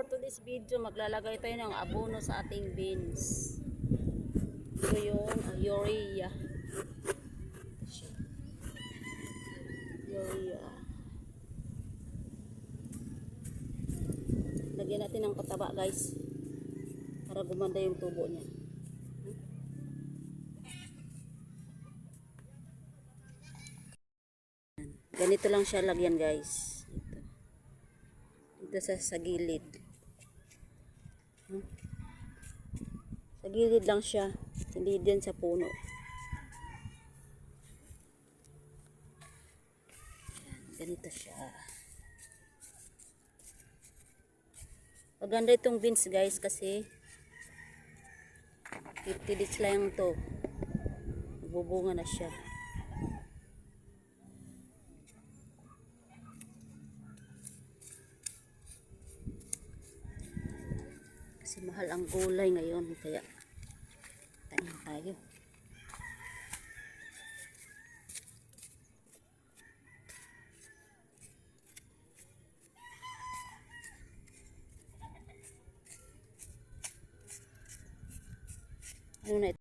for today's video, maglalagay tayo ng abono sa ating beans. Ito yung urea. Urea. Lagyan natin ng pataba, guys, para gumanda yung tubo niya. Ganito lang siya lagyan, guys. Dito sa gilid. Sa gilid lang siya, hindi din sa puno. Ganito siya. Maganda itong beans, guys, kasi 50 days lang to. Bubunga na siya. Kasi mahal ang gulay ngayon, kaya tanim tayo. Ano na ito?